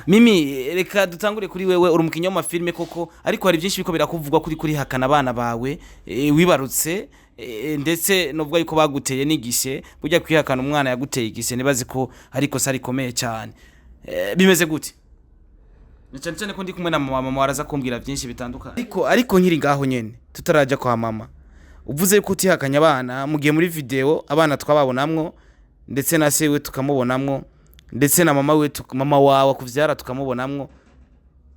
Mimi reka dutangure kuri wewe uri umukinnyi w'amafilme koko ariko hari byinshi biko birakuvugwa kuri hakana abana bawe wibarutse ndetse novuga yuko baguteye n'igishe burya kwihakana umwana yaguteye igishe nibazi ko ariko sari komeye cyane bimeze gute cyane ko ndi kumwe na mama waraza kumbwira byinshi bitandukanye ariko nkiri ngaho nyene tutaraja kwa mama uvuze ko utihakanya abana mugiye muri video abana twababonamwo ndetse na sewe tukamubonamwo ndetse na mama wawe kuvyara tukamubonamwo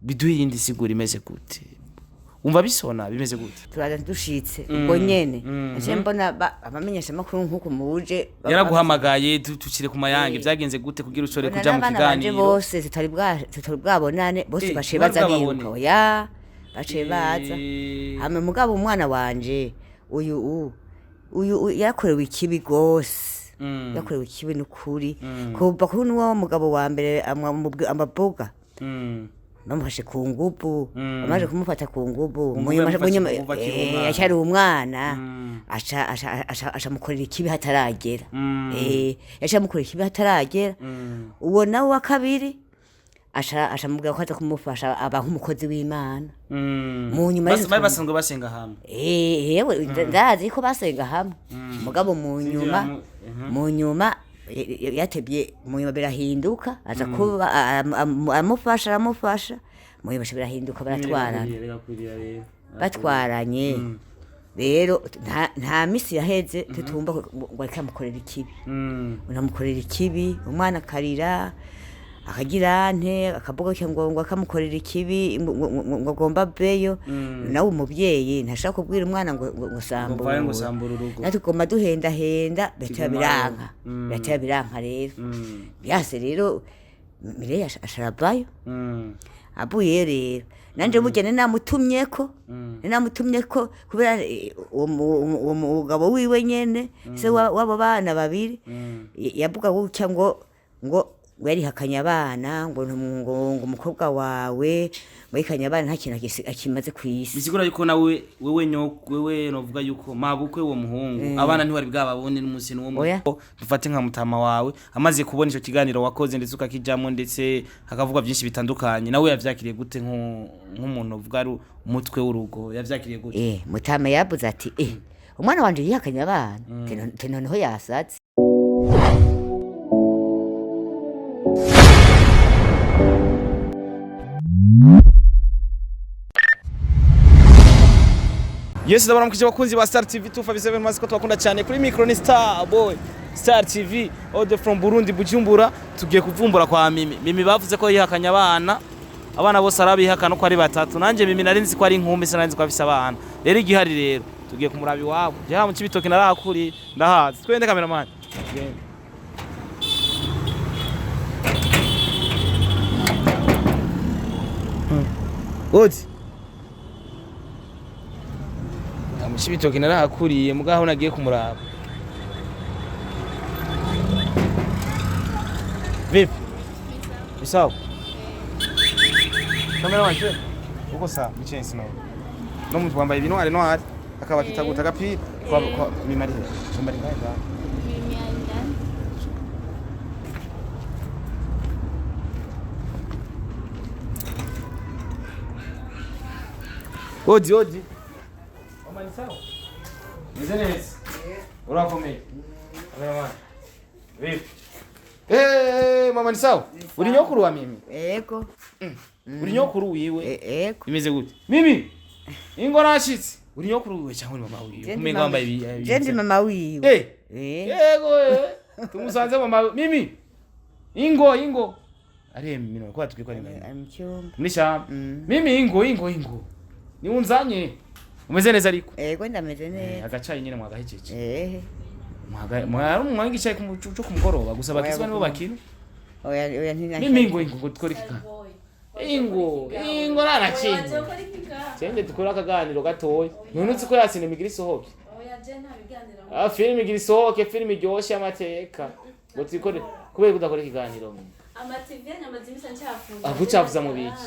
biduye yindi sigura imeze gute umva bisona bimeze gute turaza dushitse ubwo nyene nje mbona abamenyesha makuru nkuko muje yaraguhamagaye tukire ku mayange byagenze gute kugira ushore kuja mu kiganiro bose zitari bwabonane bose bashe baza biruka ya bashe baza hame mugabo umwana wanje uyu yakorewe ikibi gose yakorewe ikibi n'ukuri kuva kuri nuwo mugabo wa mbere amaboga bamufashe ku ngubu amaje kumufata ku ngubu munyuma yashari umwana aca mukorera ikibi hataragera yasha mukorera ikibi hataragera uwo nawe wa kabiri aca mubwira ko aza kumufasha aba nk'umukozi w'Imana munyuma basanzwe basenga hamwe yewe ndazi ko basenga hamwe mugabo munyuma yatebye munyuma birahinduka aza kuba amufasha munyuma birahinduka batwaranye rero nta misi yaheze tutumba ngo akamukorera ikibi unamukorera ikibi umwana akarira akagira ante akavuga ngo akamukorera ikibi ngo agomba beyo nawe umubyeyi ntashaka kubwira umwana ngo sambura urugo natugomba duhenda biranka rero byase rero Mireya asharabayo abuye rero nanje mugene namutumye ko kubera uwo mugabo wiwe nyene se wabo bana babiri yavuga gutya ngo wari hakanya abana ngo umukobwa wawe wikanya abana nta kintu akimaze kwisi bisigura yuko nawe wewe novuga yuko mabukwe wo muhungu abana ntiwari bwababone n'umunsi n'uwo dufate nka mutama wawe amaze kubona ico kiganiro wakoze ndetse ukakijamwe ndetse hakavugwa byinshi bitandukanye nawe yavyakiriye gute nk'umuntu uvuga ari umutwe w'urugo yavyakiriye gute mutama yabuze ati umwana wanje yihakanya abana noneho yasatse Yes, ndabona mukije bakunzi ba Star TV 257 maze ko twakunda cyane kuri micro ni Star Boy Star TV all the from Burundi Bujumbura tugiye kuvumbura kwa Mimi bavuze ko yihakanya abana bose arabihakana ko ari batatu nanje Mimi narinzi ko ari inkumbi sinarinzi ko afise abana rero igihari rero tugiye kumurabi wabo je ha mu kibitoke narakuri ndahazi twende cameraman Odi Mushibitoke narahakuriye mugaho nagiye kumuraba Vipi Bisao Kamera wanje uko sa michensi no muntu wambaye ibintu ari nohari akaba kitaguta gapi kwa mimari ngaya Odi Mama sawa? Business. Urakomeye. Mama. Vipi? Mama ni sawa? Uri nyokuru wa Mimi? Ego. Uri nyokuru wiwe? Ego. Imeze gute? Mimi. Ingo nashitse. Uri nyokuru wiwe cyangwa ni mama wiwe? Kumenga wambaye ibi. Jendi mama wiwe. Ego. Tumusanze mama Mimi. Ingo. Ari mino kwa tukiko ari ngani? Amcyumba. Nisha. Mimi ingo. Ni unzanye. Umeze neza ariko ego ndameze neza agacayi nyine mwagahejeje mwangi cyayi cyo kumugoroba gusa bakizwa nibo bakina oya ntina Mimi ingo tukora ikika ingo rana kinyi cyende tukora akaganiro gatoya none uzi ko yasine migira isohoke oya je nta biganiro film igira isohoke film iryoshye amateka ngo tukore kubera kudakora ikiganiro amativye nyamazimisa ncafunga akucavuza mu biki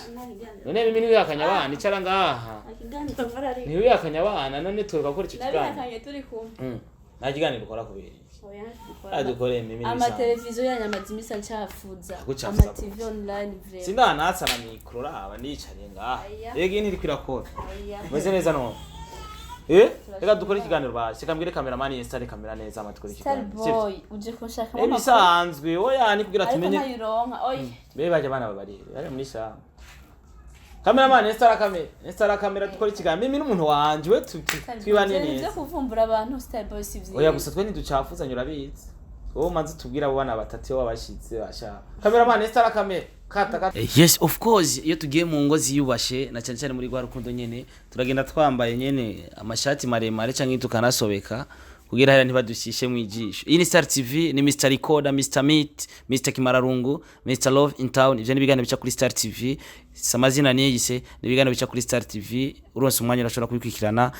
none Mimi niwe yakanya abana icara ngaha niwe yakanya abana none turuka gukora icyo kiganiro nabihakanye turi kumwe nta kiganiro ukora kubera iki Adukore mimi ni ama televiziyo ya nyamazimisa ncafuza ama TV online vrema sindanatsa na mikro raba nicanye ngaha yego ntiri kwirakora meze neza no reka dukore ikiganiro basi kambwire cameraman installe kamera neza amatukore ikiganiro boy uje kunshaka mama bisanzwe oya ni kugira tumenye ariko nayironka oy bebe baje bana babari ari muri sha cameraman installa kamera dukore ikiganiro mimi n'umuntu wanje we twibaniye neza nje kuvumbura abantu Starboy sivye oya gusa twe ntiducafuzanye urabizi wowe manzi tubwira abo bana batatu wabashitse bashaka cameraman installa kamera kata yes of course iyo tugiye mu ngo ziyubashe na cyane cyane muri gwa rukundo nyene turagenda twambaye nyene amashati maremare canke tukanasobeka kugira hera ntibadushishe mu ijisho. Iyi ni Star TV, ni Mr Recorder, Mr Meat, Mr Kimararungu, Mr Love in Town. Ivyo ni bigana bica kuri Star TV. Samazina ni yise ni bigana bica kuri Star TV. Uronse umwanya urashobora kubikwikirana.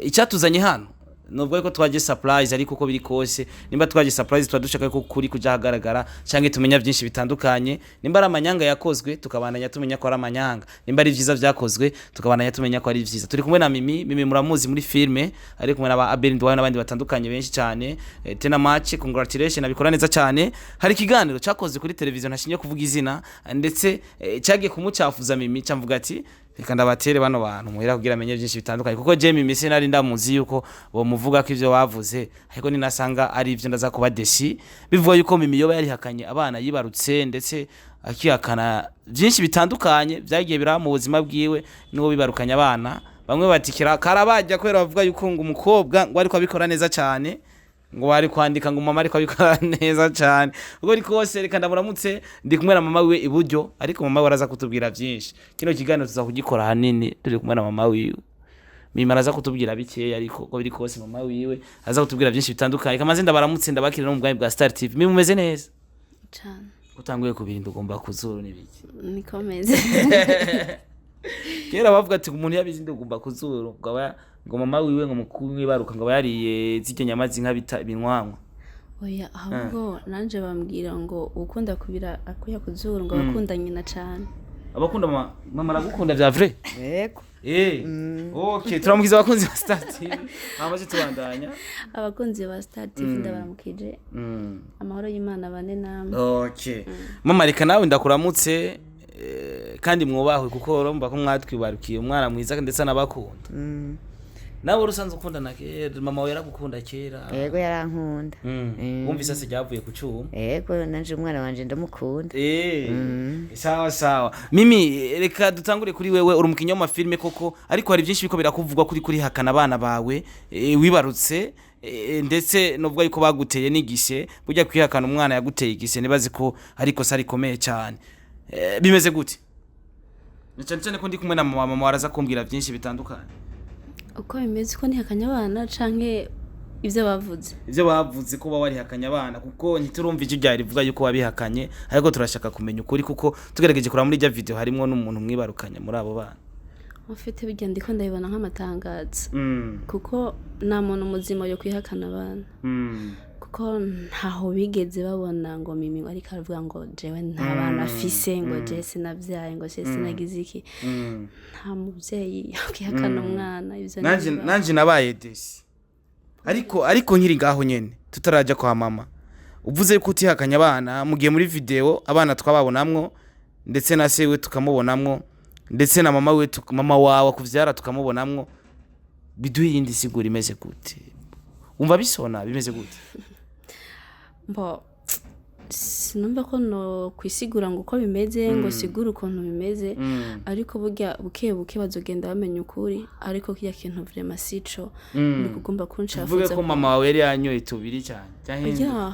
Icyatuzanye hano nubwo ko twaje surprise ariko uko biri kose nimba twaje surprise twadushaka ko kuri kuja hagaragara canke tumenya byinshi bitandukanye nimba ari amanyanga yakozwe tukabananya tumenya ko ari amanyanga nimba ari vyiza vyakozwe tukabananya tumenya ko ari vyiza turi kumwe na Mimi muramuzi muri filme ari kumwe na Abel Ndwaye n'abandi batandukanye benshi cyane tena match congratulations abikora neza cyane hari ikiganiro cyakozwe kuri televiziyo ntashinye kuvuga izina ndetse cyagiye kumucafuza Mimi camvuga ati reka ndabatere bano bantu muhera kugira amenye byinshi bitandukanye kuko Jamie Misi nari ndamuzi yuko bo muvuga ko ivyo bavuze ariko ninasanga ari ivyo ndaza kuba deshi bivuga yuko Mimi yoba yari hakanye abana yibarutse ndetse akihakana byinshi bitandukanye byagiye bira mu buzima bwiwe n'uwo bibarukanya abana bamwe batikira karabajya kwera bavuga yuko ngo umukobwa ngo ariko abikora neza cyane ngo wari kwandika ngo mama ariko abikora neza cyane ubwo ariko hose reka ndamuramutse ndi kumwe na mama wiwe iburyo ariko mama waraza kutubwira byinshi kino kiganiro tuza kugikora hanini turi kumwe na mama wiwe Mimi araza kutubwira bikeya ariko ko biri kose mama wiwe aza kutubwira byinshi bitandukanye kamaze ndabaramutse ndabakira no mu bwami bwa Star TV Mimi mumeze neza cyane utanguye kubirinda ugomba kuzuru nibiki nikomeze kera bavuga ati umuntu yabizi ndugomba kuzuru ngo mama wiwe ngo mukumi baruka ngo yariye zike nyamazi nka binwanwa oya ahubwo nanje bambwira ngo ukunda kubira akuya kuzuru ngo bakunda nyina cyane abakunda mama aragukunda vya vrai yego okay turamukiza abakunzi ba Star TV amaze tubandanya abakunzi ba Star TV ndabaramukije amahoro y'Imana bane namwe okay mama reka nawe ndakuramutse kandi mwubahwe kuko urumva ko mwatwibarukiye umwana mwiza ndetse nabakunda nawe urusanzwe ukunda na kera mama we yaragukunda kera yego yarankunda wumvise se ryavuye ku cyuma yego nanje umwana wanje ndamukunda sawa Mimi reka dutangure kuri wewe uri umukinnyi w'amafilme koko ariko hari byinshi biko birakuvugwa kuri hakana abana bawe wibarutse ndetse novuga yuko baguteye n'igishe burya kwihakana umwana yaguteye igishe nibazi ko ariko sari komeye cyane bimeze gute cyane ko ndi kumwe na mama waraza kumbwira byinshi bitandukanye uko bimeze ko nihakanya abana canke ivyo bavuze ko baba warihakanya abana kuko ntiturumva icyo ryari rivuga yuko wabihakanye ariko turashaka kumenya ukuri kuko tugerageje kuraba muri ijya video harimo n'umuntu mwibarukanya muri abo bana ufite bijya ndiko ndabibona nk'amatangazo kuko nta muntu muzima yo kwihakana abana kuko ntaho bigeze babona ngo Mimi ariko aravuga ngo jewe nta bana afise ngo je sinavyaye ngo je sinagize iki nta muvyeyi yakihakana umwana ivyo nanje nabaye desi ariko nkiri ngaho nyene tutaraja kwa mama uvuze ko utihakanya abana mugiye muri video abana twababonamwo ndetse na sewe tukamubonamwo ndetse na mama wawe kuvyara tukamubonamwo biduye yindi sigura imeze gute umva bisona bimeze gute mbo sinumva ko no kwisigura ngo uko bimeze ngo sigura ukuntu bimeze ariko burya buke bazogenda bamenya ukuri ariko kiya kintu vraiment sico ni kugomba kunshafuza uvuge ko mama wawe yari yanyoye tubiri cyane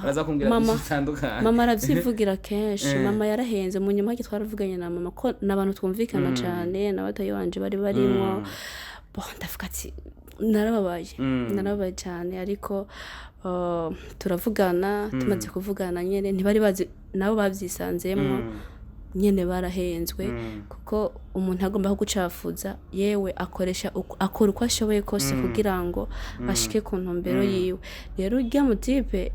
araza kumbwira bitandukanye mama aravyivugira kenshi mama yarahenze mu nyuma twaravuganye na mama ko nabantu twumvikana cyane nabataye wanje bari barimo ndavuga ati narababaye cyane ariko turavugana tumaze kuvugana nyene ntibari bazi nabo bavyisanzemo nyene barahenzwe kuko umuntu agomba kugucafuza yewe akora uko ashoboye kose kugira ngo ashike ku ntumbero yiwe rero urya mutipe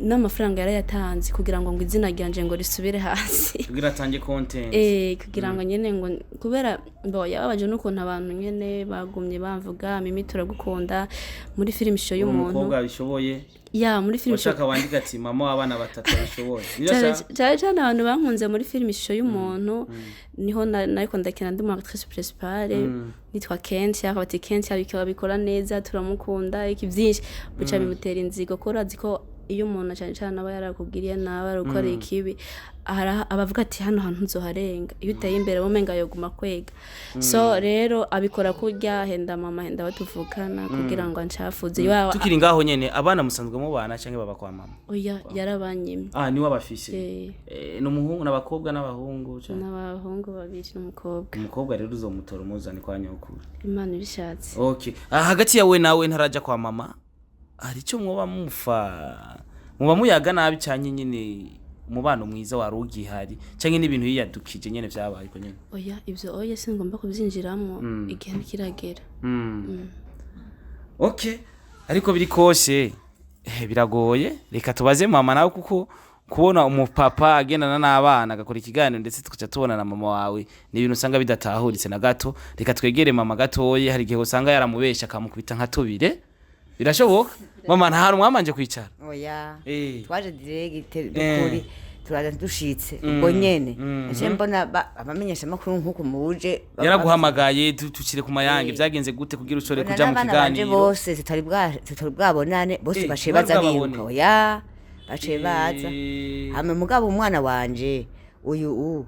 n'amafaranga yarayatanze kugira ngo izina ryanje ngo risubire hasi kugira atange content kugira ngo nyene ngo kubera yababaje n'ukuntu abantu nyene bagumye bamvuga Mimi turagukunda muri film show y'umuntu umukobwa bishoboye muri film show washaka wandika ati mama w'abana batatu bishoboye cyane abantu bankunze muri film show y'umuntu niho nariko ndakina ndi mu actrice principale nitwa Kentia bati Kentia bikora neza turamukunda iki byinshi buca bimutera inzigo ko urazi ko iyo umuntu cyane aba yarakubwiriye nawe arukora ikibi abavuga ati hano hantu nzoharenga iyo uteye imbere womenga yoguma kwega so rero abikora kurya henda mama henda batuvukana kugira ngo ancafuze tukiri ngaho nyene abana musanzwe mu bana canke baba kwa mama oya yarabanyimye ni wabafise n'umuhungu n'abakobwa n'abahungu cyane n'abahungu babiri n'umukobwa umukobwa rero uzomutora umuzani kwa nyokuru Imana ibishatse okay hagati yawe nawe ntaraja kwa mama hari cyo mwoba muba muyaga nabi cyane nyine umubano mwiza warugi hari cyangwa n'ibintu yiyadukije nyene vyabaye ko nyene oya singomba kubyinjiramo igihe kiragera okay ariko biri koshe biragoye reka tubaze mama nawe kuko kubona umupapa agendana n'abana agakora ikiganiro ndetse tukaca tubona na mama wawe ni ibintu usanga bidatahuritse na gato reka twegere mama gatoye hari igihe usanga yaramubesha akamukubita nka tubire birashoboka mama nta hantu mwamanje kwicara oya twaje direct dukuri turaza dushitse ubwo nyene nje mbona abamenyesha makuru nkuko muje yaraguhamagaye tukire ku mayange byagenze gute kugira ushore kuja mu kiganiro bose tutari bwabonane bose bashebaza biruka oya bacebaza hame mugabo umwana wanje uyu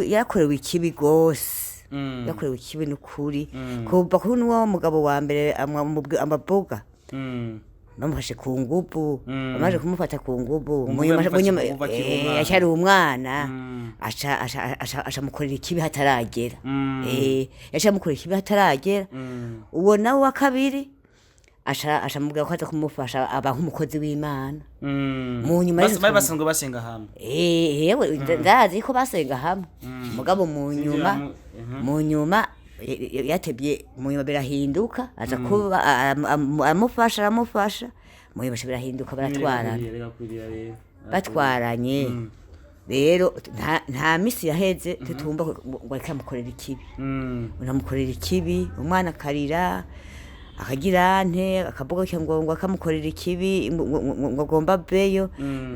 yakorewe ikibi gose yakorewe ikibi n'ukuri kuva kuri uwo mugabo wa mbere amaboga bamufashe ku ngubu bamaze kumufata ku ngubu yashari umwana aca mukorera ikibi hataragera yaca mukorera ikibi hataragera uwo nawe wa kabiri asha mubwira ko aza kumufasha aba nk'umukozi w'Imana mu nyuma basanzwe basenga hamwe yewe ndazi ko basenga hamwe mugabo mu nyuma yatebye mu nyuma birahinduka aza kuba amufasha mu nyuma birahinduka batwaranye rero nta misi yaheze tutumva ngo akamukorera ikibi unamukorera ikibi umwana akarira akagira akavuga ngo akamukorera ikibi ngo agomba beyo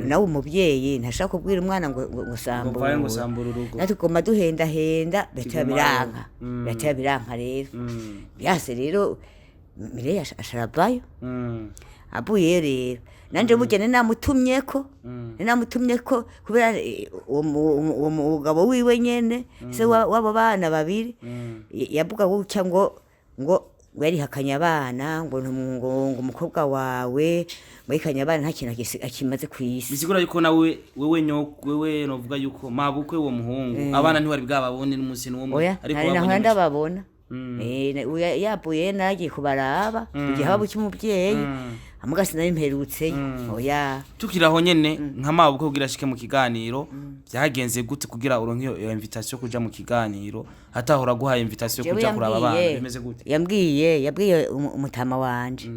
nawe umubyeyi ntashaka kubwira umwana ngo sambura natugomba duhenda biranka rero byase rero Mireille asharabayo abuye rero nanje mugene namutumye ko kubera uwo mugabo wiwe nyene se wabo bana babiri yavuga gutya ngo wari hakanya abana ngo umukobwa wawe mwikanya abana nta kintu akimaze kwisi bisigura yuko nawe wewe novuga yuko mabukwe wo muhungu abana ntiwari bwababone n'umunsi n'umwe ariko naho ndababona yabuye nagiye kubaraba igihe haba cy'umubyeyi amugasi nari mperutse oya tukiraho nyene nka mabukwe kugira shike mu kiganiro byagenze gute kugira uronke iyo invitation kuja mu kiganiro hatahora guhaye invitation kuja kuraba abana bimeze gute yabwiye umutama wanje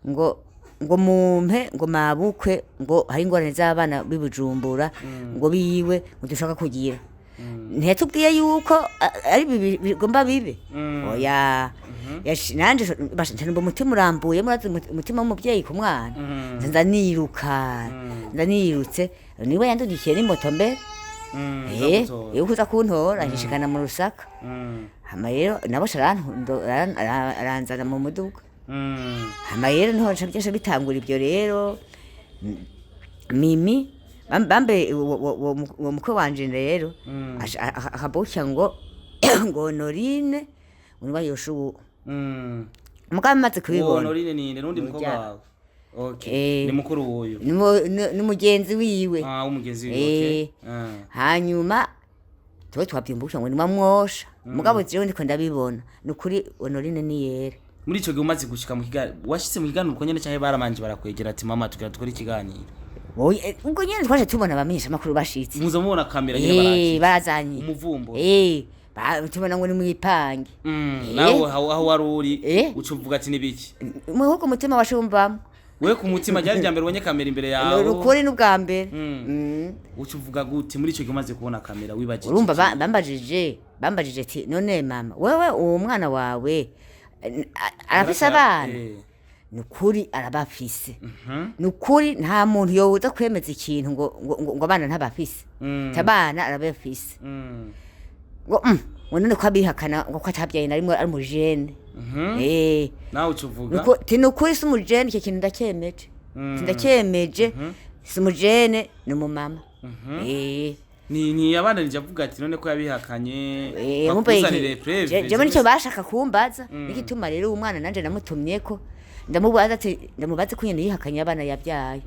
ngo mumpe ngo mabukwe ngo hari ingorane z'abana bibujumbura ngo biwe ngo dushaka kugira ntiyatubwiye yuko ari bigomba bibe oya nanje bashintana umutima urambuye murazi umutima w'umubyeyi ku mwana ndanirutse niwe yandudikiye n'imoto mbere iyo kuza kuntora ahishikana mu Rusaka hama rero nabo aranzana mu muduga hama rero niho byose bitangura ibyo rero Mimi bambe uwo mukwe wanje rero akabuka ngo Honorine unwa Yoshuwa mugabo maze kubibona Honorine ni nundi mukobwa wawe ni mukuru woyo ni mugenzi wiwe umugenzi wiwe hanyuma twabyumbuka ngo ni mamwosha mugabo jewe ndiko ndabibona nukuri Honorine ni yera muri ico gihe umaze gushika mu kiganiro washitse mu kiganiro uko nyene cyane baramanje barakwegera ati mama tukira tukora ikiganiro ubwo nyene twaje tubona abamenyesha makuru bashitse muza mubona kamera nyene barazanye umuvumbo tubona ngo ni mwipange nawe aho waruri ucuvuga ati nibiki muhuko mutima washumbamo we ku mutima ryari rya mbere ubonye kamera imbere yawe nukuri n'ubwa mbere uca uvuga gute muri icyo gihe umaze kubona kamera wibagije urumva bambajije ati none mama wewe uwo mwana wawe arafise abana nukuri arabafise nukuri nta muntu yoza kwemeza ikintu ngo abana ntabafise abana arabafise ngo none ko abihakana ngo ko atabyaye na rimwe ari umujene nawe ucuvuga nukuri si umujene icyo kintu ndacyemeje si umujene ni umumama ni abana nje avuga ati none ko yabihakanye bakuzanire preve jewe nicyo bashaka kumbaza n'igituma rero umwana nanje namutumyeko ndamubaza ko nyene yihakanye abana yabyaye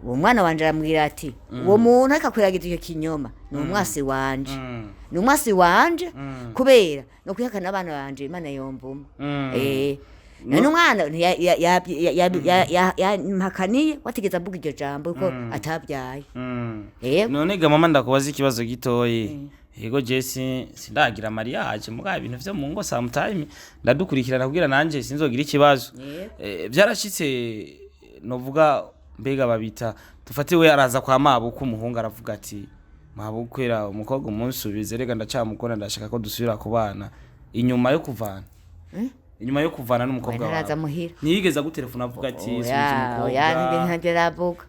uwo mwana wanje aramubwira ati uwo muntu ariko akwiragiza icyo kinyoma ni umwasi wanje kubera no kwihakana abana banje Imana yombuma none umwana yampakaniye watigeze avuga iryo jambo ko atabyaye none ga mama ndakubaza ikibazo gitoyi yego Jesse sindagira mariage muga ibintu vyo mu ngo sometime ndadukurikirana kugira nanje sinzogira ikibazo byarashitse novuga mbega babita dufatiwe araza kwa mabuko umuhungu aravuga ati mabukwera umukobwa umunsubize rega ndacamukona ndashaka ko dusubira kubana inyuma yo kuvana n'umukobwa wawe niyigeza gutelefona avuga ati subiza umukobwa ntageravuga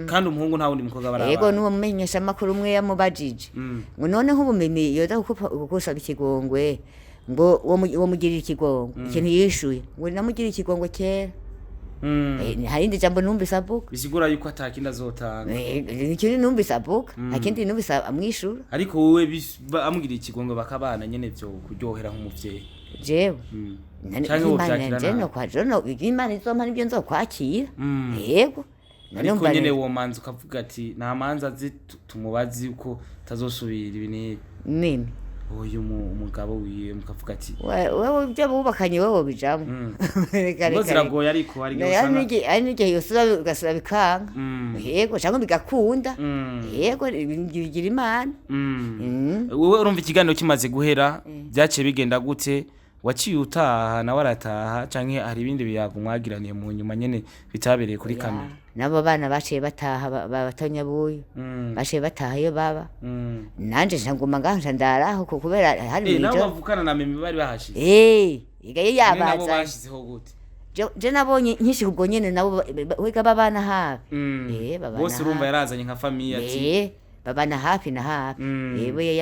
kandi umuhungu nta wundi mukobwa barabana yego nuwo mumenyesha makuru umwe yamubajije ngo none nk'ubumenyi yoza kukusaba ikigongwe ngo uwo mugirira ikigongwe ikintu yishuye ngo namugirira ikigongwe kera hari indi jambo numvise avuga bisigura yuko atakindi azotanga ikindi numvise avuga akindi numvise amwishura ariko wowe amugirira ikigongwe bakabana nyene vyo kuryohera nk'umuvyeyi jewe Imana izompa nibyo nzokwakira yego ariko nyene uwo manzi ukavuga ati nta manzi azi tumubazi uko tazosubira ibi nini uyu umugabo wiye mukavuga ati wewe ibyo bubakanye wewe bijamwe ngo ziragoye ariko hari n'igihe yose ugasura bikanga yego cyangwa bigakunda yego bigira Imana wowe urumva ikiganiro kimaze guhera byaciye bigenda gute waciye utaha nawe arataha canke hari ibindi biyago mwagiraniye mu nyuma nyene bitabereye kuri kamera nabo bana baciye bataha babatonya buyo baciye bataha iyo baba nanje ntaguma ngaho ndaraho kubera hari nabo bavukana na mimi bari bahashize igaye yabaza nabo bashizeho gute je nabonye nkishi ubwo nyene nabo wega babana hafi babana bose urumva yarazanye nka famille ati babana hafi na hafi yewe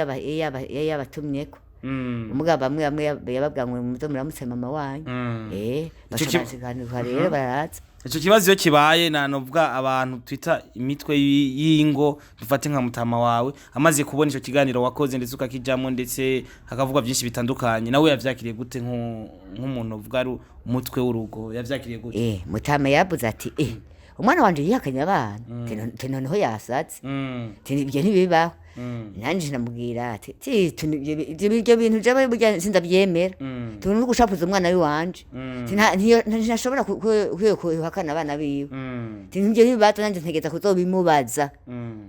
yabatumyeko umugabo bamwe yababwa ngo muzo muramutse mama wanyu bashakaziganirwa rero baraza ico kibazo yo kibaye nanovuga abantu twita imitwe y'ingo dufate nka mutama wawe amaze kubona ico kiganiro wakoze ndetse ukakijamwe ndetse hakavuga byinshi bitandukanye nawe yavyakiriye gute nk'umuntu uvuga ari umutwe w'urugo yavyakiriye gute mutama yabuze ati umwana wanje yihakanye abana noneho yasatse ibyo ntibibaho nanje namubwira ati ibyo bintu jabaye burya sindabyemera tuntu gushapuza umwana wanje ntashobora kuhakana abana biwe ibyo ntibibazo nanje ntegeza kuzobimubaza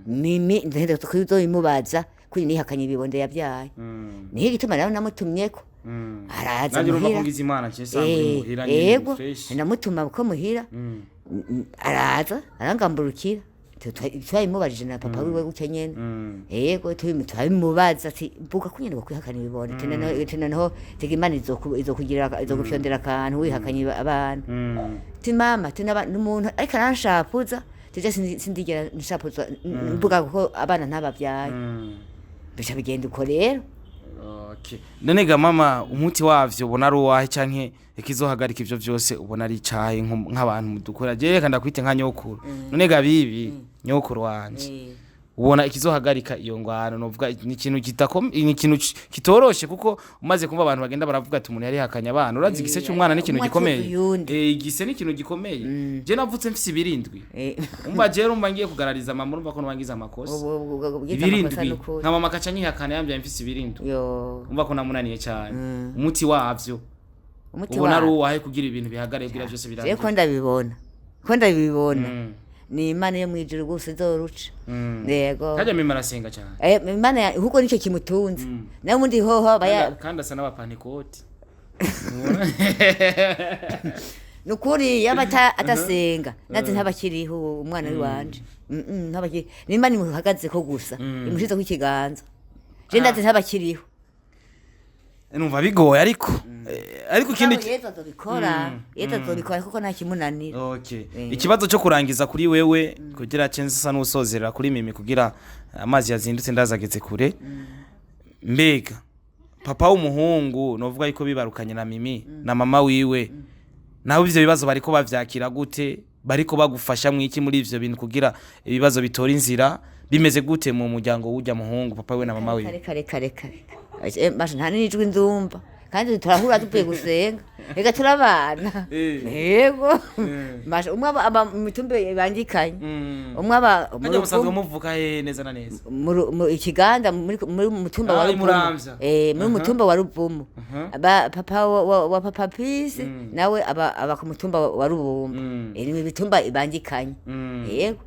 mimi ntegeza kuzobimubaza kuri nihakanye ibibonde yabyaye niho igituma nawe namutumyeko araza muhira yego namutuma ko muhira araza arangamburukira twabimubajije na papa wiwe gutya nyene yego twabimubaza ati mvuga ko nyene bakwihakana ibibone noneho tega Imana izokufyondera akantu wihakanye abana ti mama n'umuntu ariko aranshapuza tije sindigera nshapuza mvuga ko abana ntababyaye bica bigenda uko rero none ga mama umuti wavyo ubona ari uwahe canke ikizohagarika ivyo vyose ubona ari icahe nk'abantu mudukora je reka ndakwite nka nyokuru none ga bibi nyokuru wanje ubona ikizohagarika iyo ngwano novuga ni ikintu kitoroshe kuko umaze kumva abantu bagenda baravuga ati umuntu yari hakanya abana urazi igise cy'umwana n'ikintu gikomeye igise n'ikintu gikomeye je navutse mfise ibirindwi umva je rumva ngiye kugarariza mama urumva ko nwangiza amakosa ibirindwi nka mama kaca nyihakana yambye mfise ibirindwi umva ko namunaniye cyane umuti wavyo ubona ari uwahe kugira ibintu bihagarare kugira byose birangiye ko ndabibona ni Imana yo mwijuru gusa izoruca yego kajya mimara senga cyane Imana huko nicyo kimutunze nawe mundi hoho kandi asa n'abapantekoti nukuri yaba atasenga naze ntabakiriho umwana wanje ntabakiri nimba nimuhagaze ko gusa imushize ku kiganza je ndaze ntabakiriho numva bigoye ariko ikindi yeza tobikora kuko nta kimunanira. Okay, ikibazo cyo kurangiza kuri wewe kugira cense sa n'usozera kuri Mimi kugira amazi yazindutse ndazageze kure. Mbega papa w'umuhungu novuga yuko bibarukanye na Mimi na mama wiwe naho ivyo bibazo bariko bavyakira gute, bariko bagufasha mwiki muri ivyo bintu kugira ibibazo bitora inzira, bimeze gute mu muryango w'ujya muhungu papa we na mama wiwe? Kare basha nta n'ijwi ndumva kandi turahura tuvuye gusenga reka turabana yego masha umwe aba mitumbe bangikanye umwe aba muri musanzwe muvuka neza na neza mu ikiganda muri mutumba wa Ruvumu muri mutumba wa Ruvumu papa wa papa Peace nawe aba ku mutumba wa Ruvumu ni bitumba bangikanye yego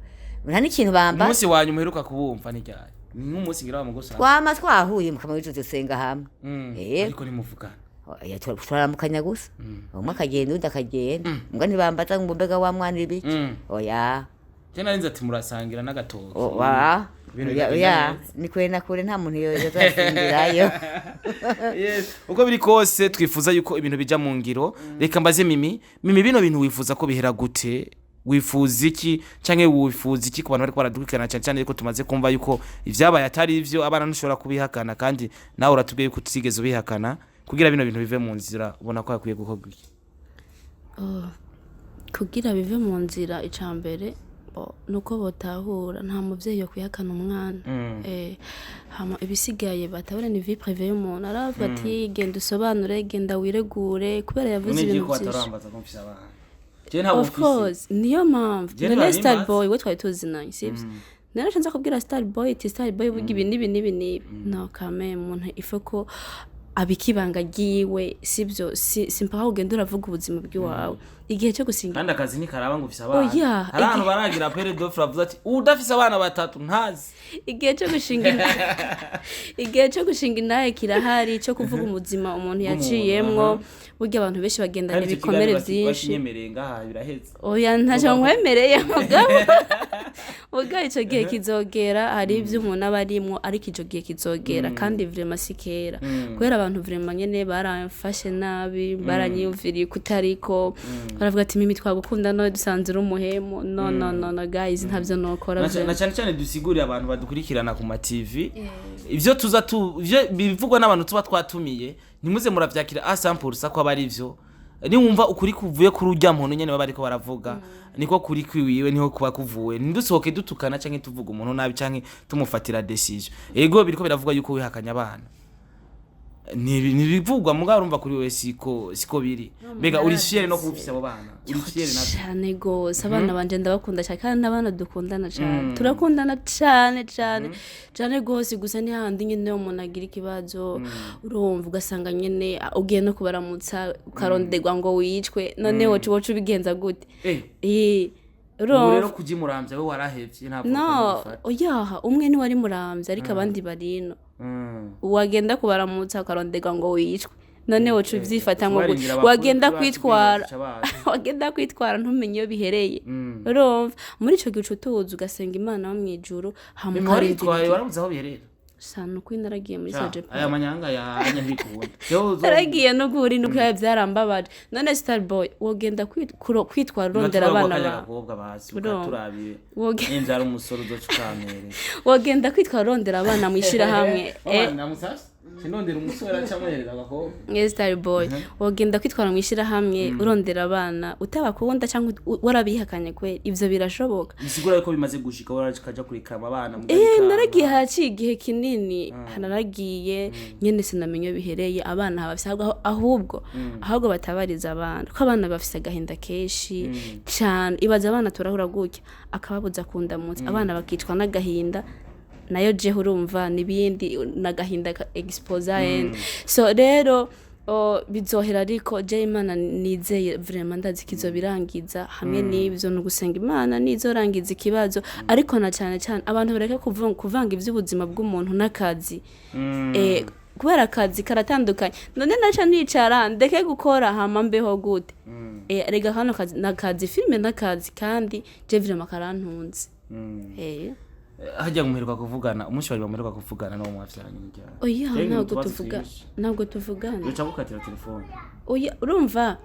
nta n'ikintu bamba. Umunsi wanyu muheruka kubumva ni ryari? N'umunsi ngira bamugosa twahuye mu kamwe dusenga hamwe ariko nimuvugana twaramukanya gusa umwe akagenda undi akagenda mbwa ntibambaza ngo mbega wa mwana ibiki oya tena nzi ati murasangira n'agatoki ni kure na kure nta muntu yazasindirayo. Uko biri kose twifuza yuko ibintu bija mu ngiro. Reka mbaze Mimi bino bintu wifuza ko bihera gute? Wifuza iki canke wifuza iki ku bantu bariko baradukurikirana cyane ariko tumaze kumva yuko ivyabaye atari ivyo abana ntushobora kubihakana kandi nawe uratubwiye yuko utigeze ubihakana kugira bino bintu bive mu nzira ubona ko yakwiye gukorwa iki? Kugira bive mu nzira icambere nuko botahura nta muvyeyi yo kwihakana umwana hama ibisigaye batabura ni vie privée y'umuntu aravuga ati genda usobanure genda wiregure kubera yavuze ibintu byinshi. Of course niyo mpamvu none Starboy we twari tuzinanye sibyo nari nshaka kubwira Starboy bugi ibintu no kame umuntu ifoko abikibanga giwe sibyo simpaka kugenda uravuga ubuzima bw'iwawe igihe cyo gusinga kandi akazi ni karaba ngo ufise abana abantu baragira pere d'offre avuze ati udafise abana batatu ntazi igihe cyo gushinga indahe kirahari cyo kuvuga ubuzima umuntu yaciyemwo burya abantu benshi bagendana ibikomere byinshi oya ntaje nkwemereye mugabo icyo gihe kizogera hari ibyo umuntu aba arimwo ariko icyo gihe kizogera kandi vraiment sikera kubera abantu vraiment nyene baramfashe nabi baranyumviriye kutariko baravuga ati Mimi twagukunda no dusanze uri umuhemu no guys ntavyo nokora na cyane dusigurira abantu badukurikirana ku ma TV ivyo tuza ivyo bivugwa n'abantu tuba twatumiye nimuze muravyakira asampulsa ko abari ivyo ni wumva ukuri kuvuye kuri urya muntu nyene baba ariko baravuga niko kuri kwiwiwe niho kuba kuvuwe ndusohoke dutukana canke tuvuga umuntu nabi canke tumufatira decision ego biriko biravugwa yuko wihakanya abana nibivugwa mugabo urumva kuri we siko biri mbega uri fier no kubufisa abo bana uri fier na cyane gose abana banje ndabakunda cyane kandi n'abana dukundana cyane turakundana cyane gose gusa ni handi nyine umuntu agira ikibazo urumva ugasanga nyine ugiye no kubaramutsa ukarondegwa ngo wicwe none wocu bigenza gute rero kujimuramvya we warahevye ntabwo oyaha umwe ni wari muramvya ariko abandi barino wagenda kubaramutsa ukarondega ngo wicwe none wocu vyifata ngo wagenda kwitwara ntumenye iyo bihereye urumva muri ico gihe tuzi ugasenga Imana wo mwijuru hamukarindira warabuze aho biherera sano kwinaragiye muri Sojepa aya manyanga ya nyabikubona yaragiye no guhuri nuko byarambabaje none Starboy wogenda kwitwara rondera abana turabiye inzara umusoro uzocukamere wogenda kwitwara rondera abana mwishira hamwe sinondera umusore acamuhereza abakobwa Starboy wogenda kwitwara mwishira hamwe urondera abana utabakunda cyangwa warabihakanye kwe ivyo birashoboka bisigura ko bimaze gushika warakaja kurikama abana naragiye haci igihe kinini naragiye nyene sinamenye bihereye abana habafise ahubwo batabariza abana ko abana bafise agahinda keshi cyane ibaza abana turahura gutya akababuza kundamutse abana bakicwa n'agahinda nayo je urumva nibindi nagahinda expose so rero bizohera ariko je Imana nizeye vraiment ndazi kizobirangiza hamwe n'ivyo no gusenga Imana nizorangiza ikibazo ariko na cyane abantu bareka kuvanga ivy'ubuzima bw'umuntu n'akazi kubera akazi karatandukanye none naca nicara ndeke gukora hama mbeho gute rega hano nakazi filime nakazi kandi je vraiment karantunze hajya muheruka kuvugana umunsi bari bamuheruka kuvugana no mwavyaranye n'ijya oya ntabwo tuvugana uca gukatira telefone oya urumva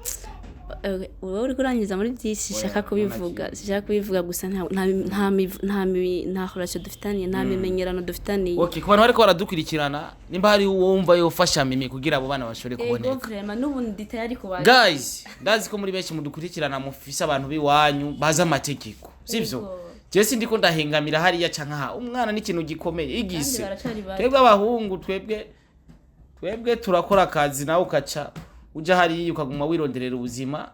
wowe uri kurangiza muri byinshi shaka kubivuga gusa nta relation dufitaniye nta mimenyerano dufitaniye okay ku bantu bariko baradukurikirana nimba hari wumva yofasha mimi kugira abo bana bashobore kuboneka vraiment n'ubundi tayari kubaye guys ndazi ko muri benshi mudukurikirana mufise abantu biwanyu baza amategeko sivyo Jesse ndiko ndahengamira hariya canka umwana n'ikintu gikomeye igise twebwe abahungu twebwe turakora akazi nawe ukaca uja hariya ukaguma wironderera ubuzima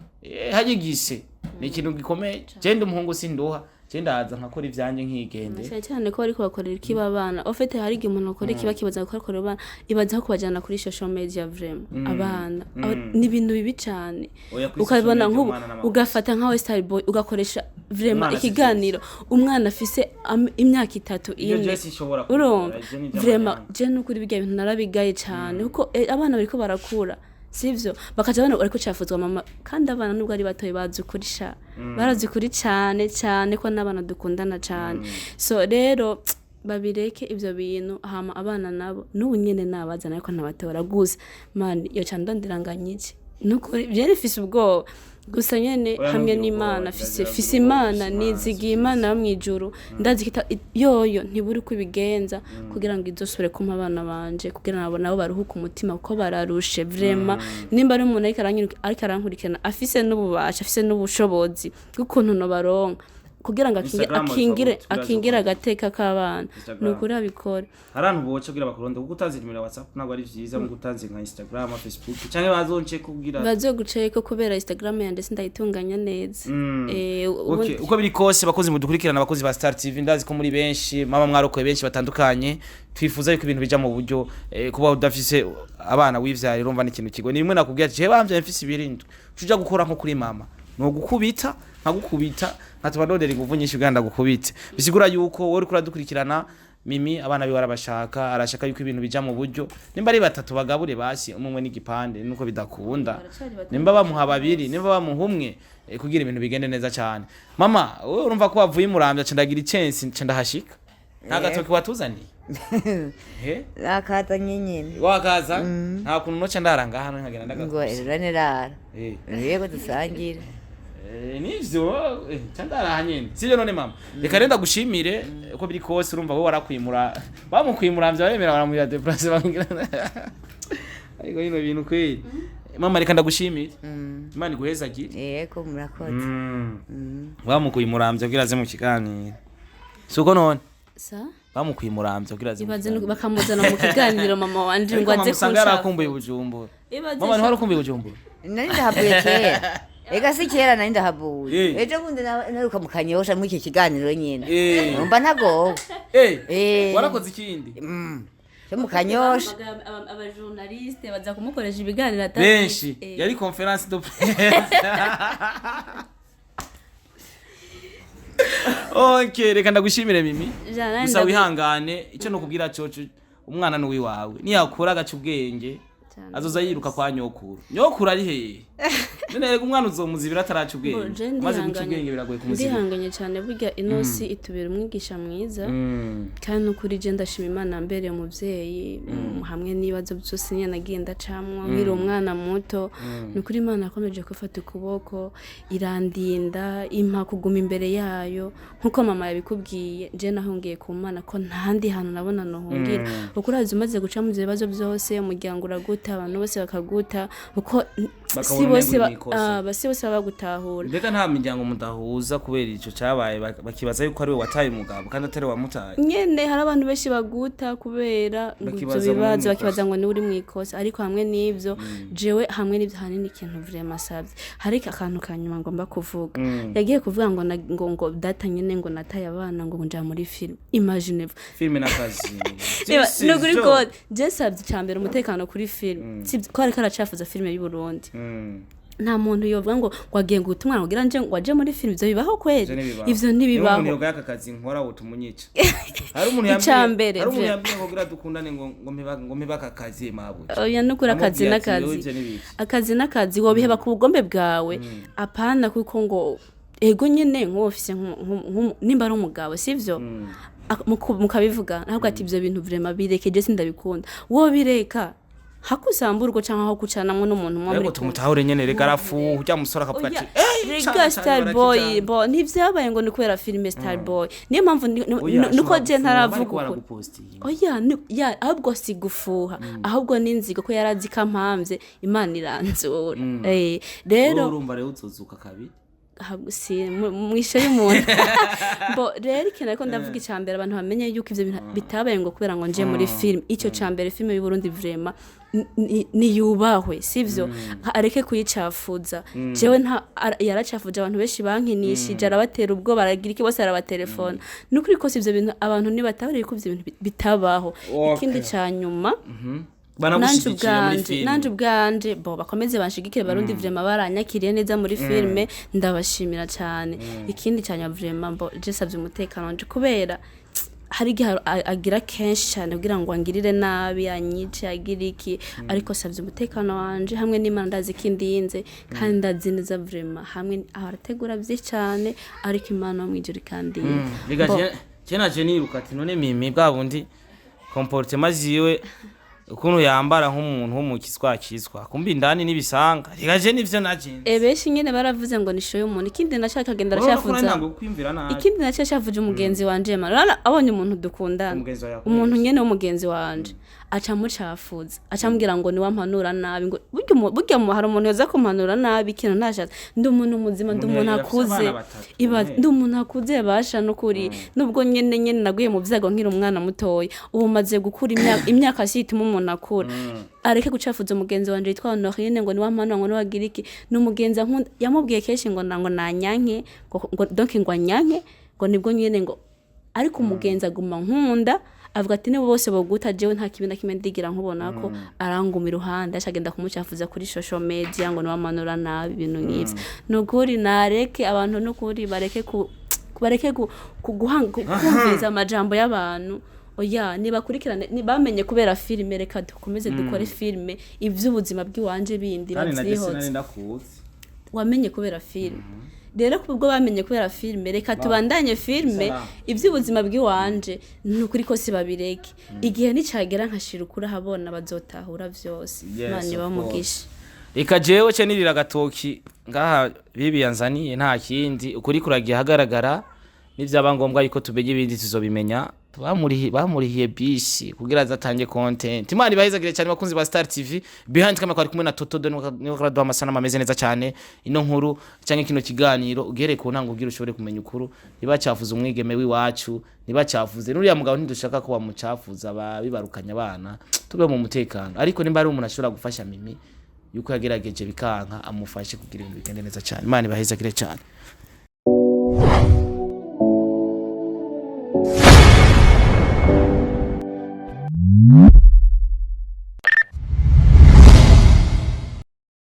hagigise ni ikintu gikomeye genda umuhungu sinduha genda haza nkakora ivyanje nkigende cyane ko ariko bakorera ikibabana ofete hari igihe umuntu akora ikiba kibaza gukorera abana ibaza ko kubajana kuri social media vraiment abana ni ibintu bibi cyane ukabona nk'ubu ugafata nka Western Boy ugakoresha vraiment ikiganiro umwana afise imyaka 3 urumva vraiment je n'ukuri bijya ibintu narabigaye cyane kuko abana bariko barakura sivyo bakaja bana ariko cyafuzwa mama kandi abana nubwo ari batoye bazikurisha barazikuri cyane ko n'abana dukundana cyane so rero babireke ivyo bintu hama abana nabo n'ubu nyene nabazana ariko nabatora gusa man yo cyandondiranganyije nuko byari fise ubwo gusa nyene hamwe n'Imana fise Imana nizigiye Imana mwijuru ndazikita yoyo ntiburi kubigenza kugira ngo izosubire kuma abana banje kugira nabo baruhuka umutima uko bararushe vraiment nimba ari umuntu ariko arankurikirana afise n'ububasha afise n'ubushobozi bw'ukuntu no baronka kugira ngo akingira agateka k'abana nukuri abikora harantu boca kugira bakuronde kuko utanze nimero WhatsApp ntabwo ari vyiza mu gutanze nka Instagram Facebook canke bazonce kugira bazoguceka kubera Instagram yande sindayitunganya neza okay uko biri kose bakozi mudukurikirana abakozi ba Star TV ndazi ko muri benshi mama mwarokoye benshi batandukanye twifuza yuko ibintu bija mu buryo kuba udafise abana wivyara urumva n'ikintu kigo ni bimwe nakubwira je bamvye mfise ibirindwe uja gukora nko kuri mama no gukubita nkatubadodera inguvu nyinshi uganda gukubita bisigura yuko wowe uri kuradukurikirana mimi abana biwe arabashaka arashaka yuko ibintu bija mu buryo nimba ari batatu bagabure basi umwe n'igipande nuko bidakunda nimba bamuha babiri nimba bamuha umwe kugira ibintu bigende neza cyane mama wowe urumva ko wavuye Muramvya cendagira chance cendahashika nagatoki watuzaniye akaza nyine wakaza nta kuntu no cendaranga hano nkagenda ndagaza ngo eranirara yego dusangire nivyo candara nyene sivyo none mama reka renda gushimire uko biri kose urumva wowe warakwimura bamukwimura baremera baramurira deplace bangira ariko ino bintu kweli mama reka ndagushimire Imana iguheza gire yego murakoze bamukwimura kugira aze mu kiganiro suko none sa bamukwimura kugira aze bakamuzana mu kiganiro mama wanje ngo aze kunsanga arakumbuye Bujumbura mama ntwara kumbuye Bujumbura nari ndahabuye kera ega si kera nari ndahabuye ejo bundi naruka mu Kanyosha muri iki kiganiro nyene umva ntago warakoze ikindi cyo mu Kanyosha aba journaliste baza kumukoresha ibiganiro atari benshi yari conference de presse okay reka ndagushimire mimi gusa wihangane icyo nokubwira coco umwana n'uwi wawe niyakura agaca ubwenge azoza yiruka kwa nyokuru ari hehe none rega umwana uzomuzibira ataraca ubwenge maze guca ubwenge biragoye kumuzibira ndihanganye cyane burya inosi itubera umwigisha mwiza kandi n'ukuri je ndashima Imana mbere umuvyeyi hamwe n'ibibazo byose nyene nagiye ndacamwa nkiri umwana muto n'ukuri Imana yakomeje gufata ukuboko irandinda impa kuguma imbere yayo nkuko mama yabikubwiye je nahungiye ku Mana ko ntandi hantu nabona nohungira ukurazi umaze guca mu bibazo byose umuryango uraguta abantu bose bakaguta uko si bose bagutahura mbega nta miryango mudahuza kubera ico cabaye bakibaza yuko ari we wataye umugabo kandi atari wamutaye nyene hari abantu benshi baguta kubera ibyo bibazo bakibaza ngo ni uri mwikosa ariko hamwe n'ivyo jewe hamwe n'ivyo hanini ikintu vraiment savye hari akantu kanyuma ngomba kuvuga yagiye kuvuga ngo data nyene ngo nataye abana ngo nja muri film imagine film nakazi no kuri code je savye cyambere umutekano kuri film ko ari karacafuza film y'u Burundi nta muntu yovuga ngo wagiye ngo utumwana kugira nje waje muri film ivyo bibaho kweli ivyo ntibibaho umuntu yoga akazi nkora utumunyica hari umuntu yambwiye ngo gira dukundane ngo mpebaka akazi mabuye oya nukura akazi n'akazi wobiheba ku bugombe bwawe apana kuko ngo ego nyene nk'ofise nimba ari umugabo sivyo mukabivuga ntabwo ati ivyo bintu vraiment birekeje sindabikunda wo bireka hakusamburwa canka aho kucanamwe n'umuntu mwa muri tumutahure nyene rega arafu ujya musora akavuga ati rega Star Boy bo ntivyabaye ngo nikwera filme Star Boy niyo mpamvu nuko je ntaravuga oya ya ahubwo sigufuha ahubwo ninzigo ko yarazi kampamvye Imana iranzura rero urumva rero uzozuka kabiri si mwisho y'umuntu bo rero ikintu ariko ndavuga icambere abantu bamenye yuko ivyo bintu bitabaye ngo kubera ngo nje muri film ico cambere film y'u Burundi vraiment ni yubahwe sivyo areke kuyicafuza jewe yaracafuje abantu beshi bankinishije arabatera ubwo baragira iki bose arabatelefona nukuri ko sivyo bintu abantu ni batabare ko ivyo bintu bitabaho ikindi cyanyuma nanje ubwanje bo bakomeze banshigikire barundi vraiment baranyakiriye neza muri filme ndabashimira cyane ikindi cyanya vraiment bo je savye umutekano wanje kubera hari gihe agira kenshi cyane kugira ngo angirire nabi anyice agira iki ariko savye umutekano wanje hamwe n'Imana ndazi kindi yinze kandi ndazi neza vraiment hamwe arategura byi cyane ariko Imana mwijuri kandi cyena je niruka ati none mimi bwa bundi comportement ziwe ukuntu yambara nk'umuntu wo mu kiswa kumbi indani nibisanga rigaje nivyo naje beshi nyene baravuze ngo nishoye umuntu ikindi nashaka kagenda rashafuza ikindi nashafuje umugenzi wanje mara abonye umuntu dukundana umuntu nyene w'umugenzi wanje aca mucafuza aca mbwira ngo ni wampanura nabi ngo burya mu hari umuntu yoza kumpanura nabi kintu nashatse ndi umuntu muzima ndi umuntu akuze ndi umuntu akuze basha no kuri nubwo nyene naguye mu vyago nkiri umwana mutoya ubu maze gukura imyaka ashituma umuntu akura areke gucafuza umugenzi wanje yitwa Honorine ngo ni wampanura ngo wagira iki n'umugenzi nkunda yamubwiye keshi ngo nanyanke ngo donc ngo anyanke ngo nibwo nyene ngo ariko umugenzi aguma nkunda avuga ati nibo bose boguta jewe nta kibina kimwe ndigira nkubona ko arangumira uruhande ashagenda kumucafuza kuri social media ngo niwamanura nabi ibintu nk'ivyo nukuri nareke abantu nukuri bareke kumviriza amajambo y'abantu oya nibakurikirane nibamenye kubera filme reka dukomeze dukore filme ivy'ubuzima bw'iwanje bindi bazihotse wamenye kubera filme rero kubwo bamenye kubera filme reka tubandanye filme ivy'ubuzima bw'iwanje nukuri ko si babireke igihe nicagera nkashira ukura habona bazotahura vyose Imana bamugisha reka jewe ce nirira gatoki ngaha bibi yanzaniye nta kindi ukuri kuragiye hagaragara nivyaba ngombwa yuko tubeje ibindi tuzobimenya bamurihiye bisi kugira zatange content Imana ibahezagire cyane bakunzi ba Star TV behind kamera kwari kumwe na Toto de no karaduha amasana ameze neza cyane ino nkuru cyangwa kino kiganiro ugereye ku ntango ugira ushobore kumenya ukuru niba cyafuza umwigeme wiwacu niba cyafuze nuriya mugabo ntidushaka ko bamucafuza bibarukanya abana tube mu mutekano ariko nimba ari umuntu ashobora gufasha mimi yuko yagerageje bikanka amufashe kugira ibintu bigende neza cyane Imana ibahezagire cyane